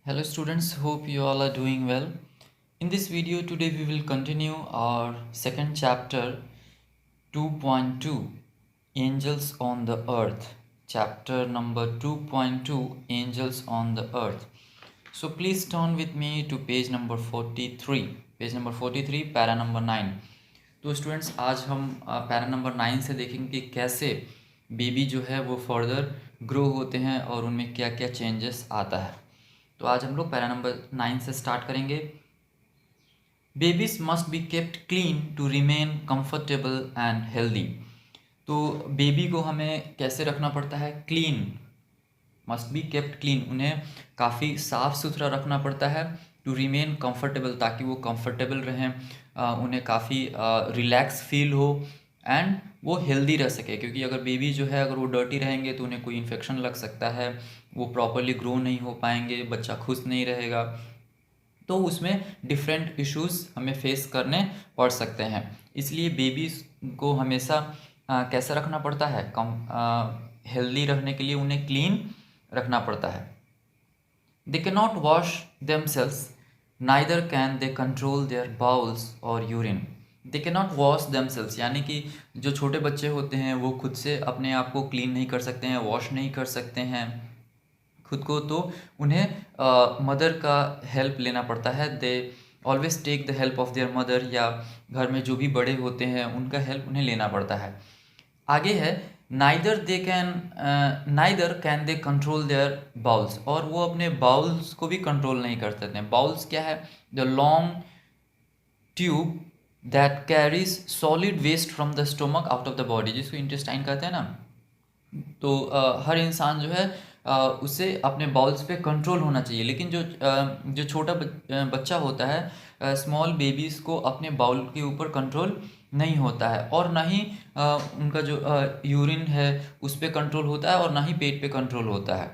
Hello students, hope you all are doing well. In this video today we will continue our second chapter 2.2 Angels on the Earth. Chapter number 2.2 Angels on the Earth. So please turn with me to page number 43. Page number 43 para number 9. तो students आज हम para number 9 से देखेंगे कि कैसे baby जो है वो फर्दर ग्रो होते हैं और उनमें क्या क्या चेंजेस आता है. तो आज हम लोग पैरा नंबर 9 से स्टार्ट करेंगे. Babies must be kept clean to remain comfortable and healthy. तो बेबी को हमें कैसे रखना पड़ता है? Clean, must be kept clean, उन्हें काफ़ी साफ़ सुथरा रखना पड़ता है. टू रिमेन कंफर्टेबल, ताकि वो कंफर्टेबल रहें, उन्हें काफ़ी रिलैक्स फील हो एंड वो हेल्दी रह सके. क्योंकि अगर बेबी जो है अगर वो डर्टी रहेंगे तो उन्हें कोई इन्फेक्शन लग सकता है, वो प्रॉपरली ग्रो नहीं हो पाएंगे, बच्चा खुश नहीं रहेगा, तो उसमें डिफरेंट इश्यूज हमें फेस करने पड़ सकते हैं. इसलिए बेबीज़ को हमेशा कैसा रखना पड़ता है? हेल्दी रखने के लिए उन्हें क्लीन रखना पड़ता है. They can not wash themselves, neither can they control their bowels और urine. They can not wash themselves यानी कि जो छोटे बच्चे होते हैं वो खुद से अपने आप को क्लीन नहीं कर सकते हैं, वॉश नहीं कर सकते हैं खुद को, तो उन्हें मदर का हेल्प लेना पड़ता है. They always take the help of their mother, या घर में जो भी बड़े होते हैं उनका हेल्प उन्हें लेना पड़ता है. आगे है neither can they control their bowels, और वो अपने बाउल्स को भी कंट्रोल नहीं कर सकते हैं. बाउल्स क्या है? The long tube that carries solid waste from the stomach out of the body, जिसको इंटेस्टाइन कहते हैं ना. तो हर इंसान जो है उसे अपने बाउल्स पे कंट्रोल होना चाहिए. लेकिन जो छोटा बच्चा होता है, स्मॉल बेबीज़ को अपने बाउल के ऊपर कंट्रोल नहीं होता है, और ना ही उनका जो यूरिन है उस पर कंट्रोल होता है, और ना ही पेट पे कंट्रोल होता है.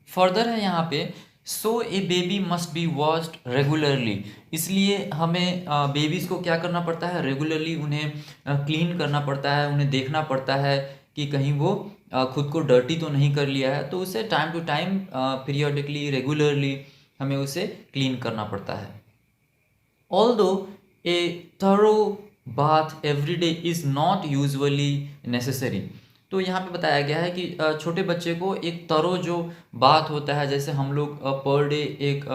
फर्दर है यहाँ पे, so a baby must be washed regularly. इसलिए हमें बेबीज़ को क्या करना पड़ता है? रेगुलरली उन्हें क्लीन करना पड़ता है, उन्हें देखना पड़ता है कि कहीं वो खुद को डर्टी तो नहीं कर लिया है. तो उसे time to time, periodically, regularly हमें उसे क्लीन करना पड़ता है. Although a thorough bath every day is not usually necessary. तो यहाँ पे बताया गया है कि छोटे बच्चे को एक तरो जो बात होता है, जैसे हम लोग पर डे एक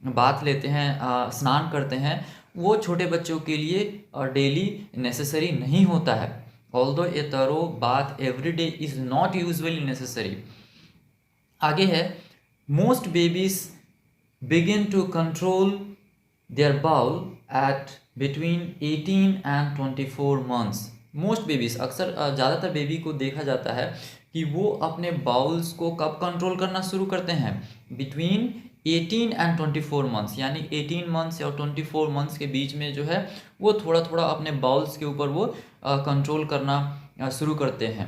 बात लेते हैं, स्नान करते हैं, वो छोटे बच्चों के लिए डेली नेसेसरी नहीं होता है. Although a thorough bath every day is not usually necessary. आगे है, most babies begin to control their bowel at between 18 and 24 months. Most babies, अक्सर ज़्यादातर बेबी को देखा जाता है कि वो अपने बाउल्स को कब कंट्रोल करना शुरू करते हैं? बिटवीन 18 एंड 24 मंथ्स, यानी 18 मंथ्स और 24 मंथ्स के बीच में जो है वो थोड़ा थोड़ा अपने बाउल्स के ऊपर वो कंट्रोल करना शुरू करते हैं.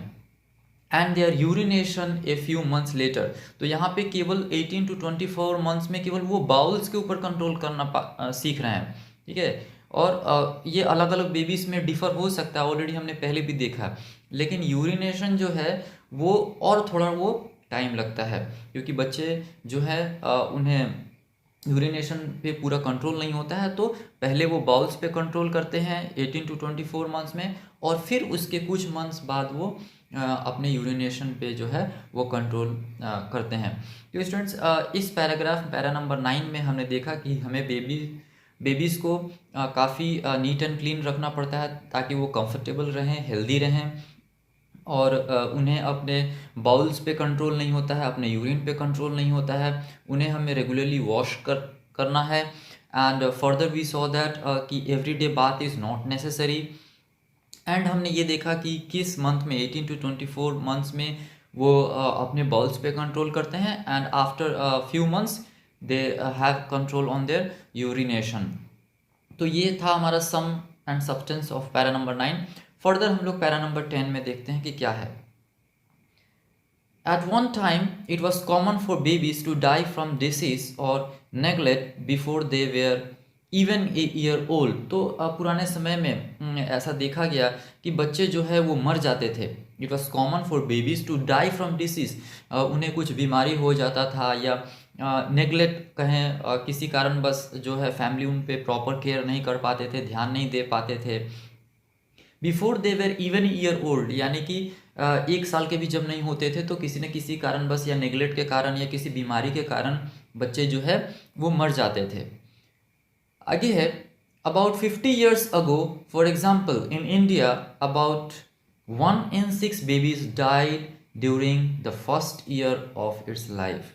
And their urination a few months later. तो यहाँ पे केवल 18 टू 24 मंथ्स में केवल वो बाउल्स के ऊपर कंट्रोल करना सीख रहे हैं. ठीक है. और ये अलग अलग बेबीज़ में डिफ़र हो सकता है, ऑलरेडी हमने पहले भी देखा है. लेकिन यूरिनेशन जो है वो और थोड़ा वो टाइम लगता है, क्योंकि बच्चे जो है उन्हें यूरिनेशन पे पूरा कंट्रोल नहीं होता है. तो पहले वो बाउल्स पे कंट्रोल करते हैं 18 टू 24 मंथ्स में, और फिर उसके कुछ मंथ्स बाद वो अपने यूरिनेशन पे जो है वो कंट्रोल करते हैं. तो स्टूडेंट्स, इस पैरा नंबर 9 में हमने देखा कि हमें बेबीज़ को काफ़ी नीट एंड क्लीन रखना पड़ता है, ताकि वो कंफर्टेबल रहें, हेल्दी रहें, और उन्हें अपने बाउल्स पे कंट्रोल नहीं होता है, अपने यूरिन पे कंट्रोल नहीं होता है, उन्हें हमें रेगुलरली वॉश करना है. And further we saw that कि every day bath is not necessary. And हमने ये देखा कि किस मंथ में, 18 टू 24 मंथ्स में वो अपने बाउल्स पे कंट्रोल करते हैं, and after few months they have control on their urination. तो ये था हमारा sum and substance of para number 9. Further हम लोग पैरा नंबर 10 में देखते हैं कि क्या है. At one time, it was common for babies to die from disease or neglect before they were even a year old. तो पुराने समय में ऐसा देखा गया कि बच्चे जो है वो मर जाते थे। It was common for babies to die from disease. उन्हें कुछ बीमारी हो जाता था या नेग्लेक्ट कहें, किसी कारण बस जो है फैमिली उन पे प्रॉपर केयर नहीं कर पाते थे, ध्यान नहीं दे पाते थे। Before they were even year old, यानी कि 1 साल के भी जब नहीं होते थे तो किसी न किसी कारण बस या नेग्लेक्ट के कारण या किसी बीमारी के कारण बच्चे जो है वो मर जाते थे। आगे है, about 50 years ago, for example, in India, about 1 in 6 babies died during the first year of its life.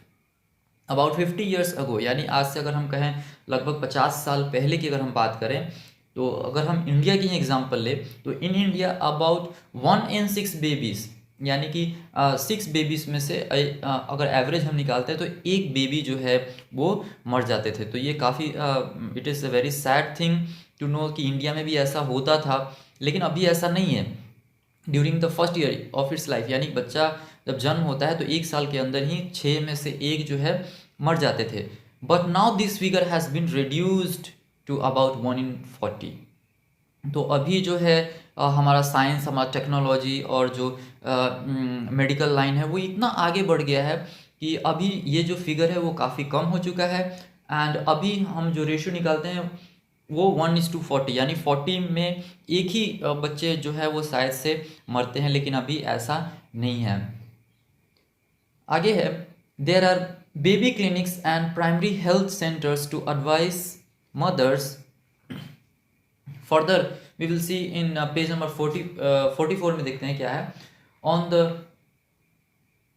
About 50 years ago, यानी आज से अगर हम कहें लगभग 50 साल पहले की अगर हम बात करें, तो अगर हम इंडिया की एग्जांपल ले तो in India about 1 in 6 babies, यानी कि 6 बेबीज़ में से अगर एवरेज हम निकालते हैं तो एक बेबी जो है वो मर जाते थे। तो ये काफ़ी it is a very sad thing to know कि इंडिया में भी ऐसा होता था, लेकिन अभी ऐसा नहीं है। During the first year of its life, यानी बच्चा जब जन्म होता है तो 1 साल के अंदर ही 6 में से एक जो है मर जाते थे। But now this figure has been reduced to about 1 in 40। तो अभी जो है हमारा साइंस, हमारा टेक्नोलॉजी और जो मेडिकल लाइन है वो इतना आगे बढ़ गया है कि अभी ये जो फिगर है वो काफ़ी कम हो चुका है। एंड अभी हम जो रेशियो निकालते हैं वो 1:40, यानी 40 में एक ही बच्चे जो है वो शायद से मरते हैं, लेकिन अभी ऐसा नहीं है। आगे है, there are baby clinics and primary health centres to advise mothers. Further we will see in page number 44 में देखते हैं क्या है, on the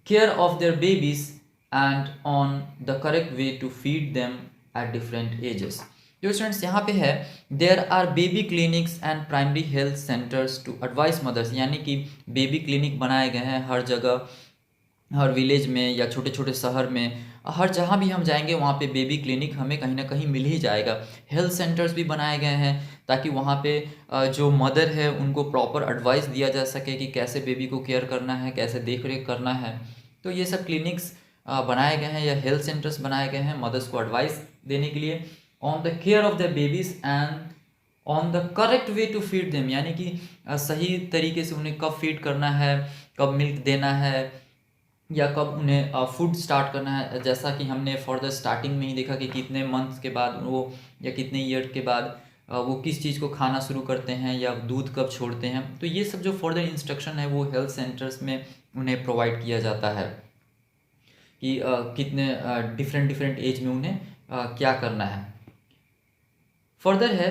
care of their babies and on the correct way to feed them at different ages. जो students यहाँ पे है, there are baby clinics and primary health centres to advise mothers, यानी कि बेबी क्लिनिक बनाए गए हैं हर जगह, हर विलेज में या छोटे छोटे शहर में, हर जहाँ भी हम जाएंगे वहाँ पे बेबी क्लिनिक हमें कहीं ना कहीं मिल ही जाएगा। हेल्थ सेंटर्स भी बनाए गए हैं ताकि वहाँ पे जो मदर है उनको प्रॉपर एडवाइस दिया जा सके कि कैसे बेबी को केयर करना है, कैसे देख रेख करना है। तो ये सब क्लिनिक्स बनाए गए हैं या हेल्थ सेंटर्स बनाए गए हैं मदर्स को एडवाइस देने के लिए, on the care of the babies and on the correct way to feed them, यानी कि सही तरीके से उन्हें कब फीड करना है, कब मिल्क देना है या कब उन्हें फूड स्टार्ट करना है। जैसा कि हमने फॉर द स्टार्टिंग में ही देखा कि कितने मंथ्स के बाद वो या कितने ईयर के बाद वो किस चीज़ को खाना शुरू करते हैं या दूध कब छोड़ते हैं। तो ये सब जो फर्दर इंस्ट्रक्शन है वो हेल्थ सेंटर्स में उन्हें प्रोवाइड किया जाता है कि कितने डिफरेंट एज में उन्हें क्या करना है। फर्दर है,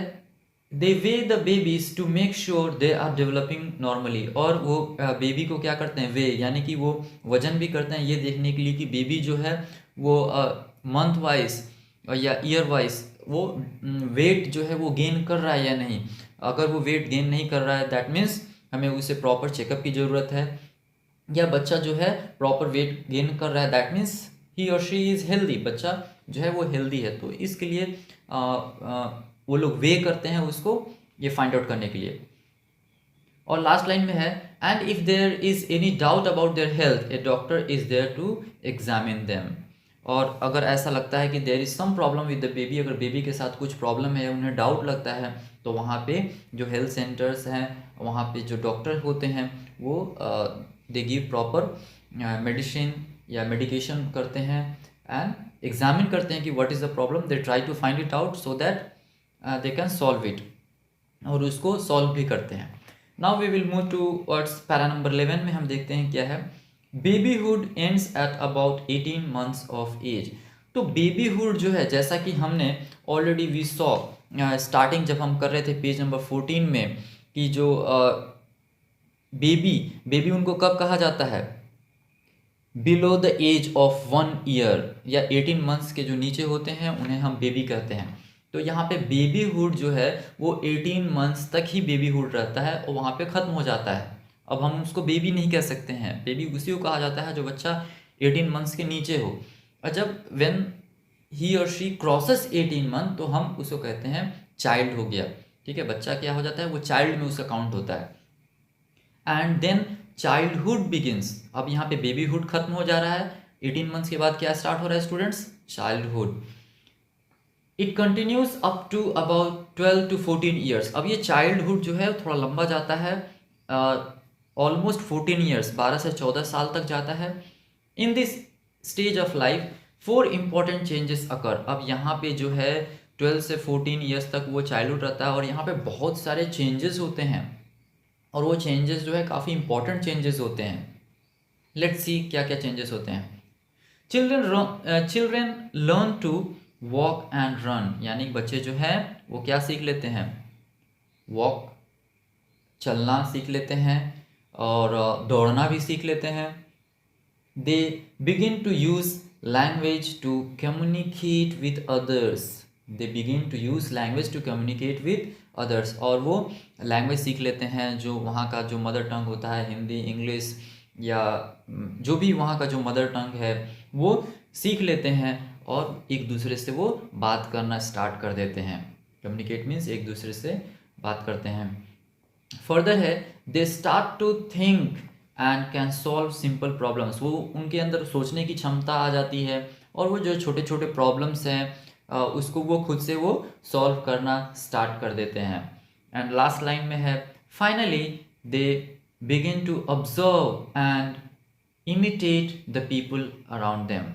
they weigh the babies to make sure they are developing normally, और वो बेबी को क्या करते हैं, वे यानी कि वो वजन भी करते हैं ये देखने के लिए कि बेबी जो है वो मंथ वाइज या ईयर वाइज वो वेट जो है वो गेन कर रहा है या नहीं। अगर वो वेट गेन नहीं कर रहा है दैट मीन्स हमें उसे प्रॉपर चेकअप की ज़रूरत है, या बच्चा जो है प्रॉपर वेट गेन कर रहा है दैट मीन्स ही और शी इज़ हेल्दी, बच्चा जो है वो हेल्दी है। तो इसके लिए वो लोग वे करते हैं उसको ये फाइंड आउट करने के लिए। और लास्ट लाइन में है, and if there is any doubt about their health a doctor is there to examine them. और अगर ऐसा लगता है कि there is some problem with the baby, अगर बेबी के साथ कुछ प्रॉब्लम है, उन्हें डाउट लगता है, तो वहाँ पे जो हेल्थ सेंटर्स हैं वहाँ पे जो डॉक्टर होते हैं वो दे गिव प्रॉपर मेडिसिन या मेडिकेशन करते हैं एंड एग्जामिन करते हैं कि what is the problem, they try to find it out so that they can solve it, और उसको सॉल्व भी करते हैं। Now we will move to words para number 11 में हम देखते हैं क्या है, babyhood ends at about 18 months of age. तो बेबीहुड जो है, जैसा कि हमने ऑलरेडी वी सॉ स्टार्टिंग जब हम कर रहे थे पेज नंबर 14 में कि जो बेबी उनको कब कहा जाता है, below the age of 1 year या 18 months के जो नीचे होते हैं उन्हें हम बेबी कहते हैं। तो यहाँ पे बेबीहुड जो है वो 18 months तक ही बेबीहुड रहता है और वहाँ पे ख़त्म हो जाता है। अब हम उसको बेबी नहीं कह सकते हैं, बेबी उसी को कहा जाता है जो बच्चा 18 months के नीचे हो। और जब व्हेन ही और शी क्रॉसेस 18 month तो हम उसको कहते हैं चाइल्ड हो गया। ठीक है, बच्चा क्या हो जाता है, वो चाइल्ड में उसका काउंट होता है। And then childhood begins. अब यहाँ पे बेबीहुड खत्म हो जा रहा है, 18 months के बाद क्या स्टार्ट हो रहा है students, childhood. It continues up to about 12 to 14 years. अब ये चाइल्डहुड जो है थोड़ा लंबा जाता है, ऑलमोस्ट 14 ईयर्स, 12 से 14 साल तक जाता है। In this stage of life 4 important changes अकर। अब यहाँ पे जो है 12 से 14 ईयर्स तक वो चाइल्डहुड रहता है और यहाँ पे बहुत सारे चेंजेस होते हैं और वो चेंजेस जो है काफ़ी इंपॉर्टेंट चेंजेस होते हैं। लेट्स सी क्या क्या चेंजेस होते हैं। Children learn to walk and run, यानी बच्चे जो है वो क्या सीख लेते हैं, वॉक, चलना सीख लेते हैं और दौड़ना भी सीख लेते हैं। They begin to use language to communicate with others. They begin to use language to communicate with others, और वो लैंग्वेज सीख लेते हैं जो वहाँ का जो मदर टंग होता है, हिंदी, इंग्लिश या जो भी वहाँ का जो मदर टंग है वो सीख लेते हैं और एक दूसरे से वो बात करना स्टार्ट कर देते हैं। कम्युनिकेट मीन्स एक दूसरे से बात करते हैं। फर्दर है, they start to think and can solve simple problems. वो उनके अंदर सोचने की क्षमता आ जाती है और वो जो छोटे छोटे प्रॉब्लम्स हैं उसको वो खुद से वो सॉल्व करना स्टार्ट कर देते हैं। एंड लास्ट लाइन में है, finally they begin to observe and imitate the people around them.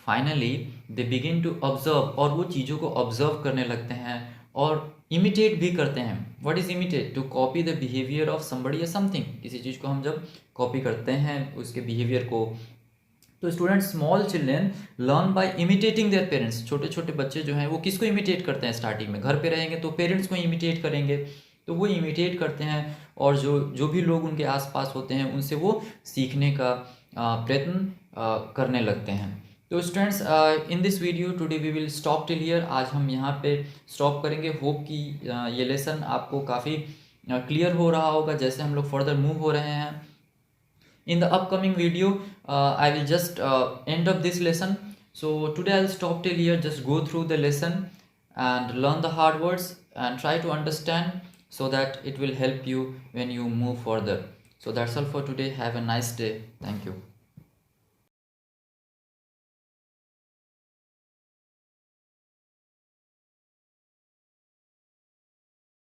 Finally they begin to observe, और वो चीज़ों को ऑब्जर्व करने लगते हैं और इमिटेट भी करते हैं। What is imitate? To copy the behaviour of somebody या समथिंग। किसी चीज़ को हम जब कॉपी करते हैं उसके बिहेवियर को। तो student, small children learn by imitating their parents. छोटे छोटे बच्चे जो हैं वो किसको इमिटेट करते हैं? स्टार्टिंग में घर पे रहेंगे तो पेरेंट्स को इमिटेट करेंगे, तो वो इमिटेट करते हैं और जो जो भी लोग उनके आसपास होते हैं उनसे वो सीखने का प्रयत्न करने लगते हैं। तो students, in this video today we will stop till here. आज हम यहाँ पे स्टॉप करेंगे। होप कि ये लेसन आपको काफ़ी क्लियर हो रहा होगा जैसे हम लोग फर्दर मूव हो रहे हैं। In the upcoming video, I will just end up this lesson. So today I'll stop till here. Just go through the lesson and learn the hard words and try to understand so that it will help you when you move further. So that's all for today. Have a nice day. Thank you.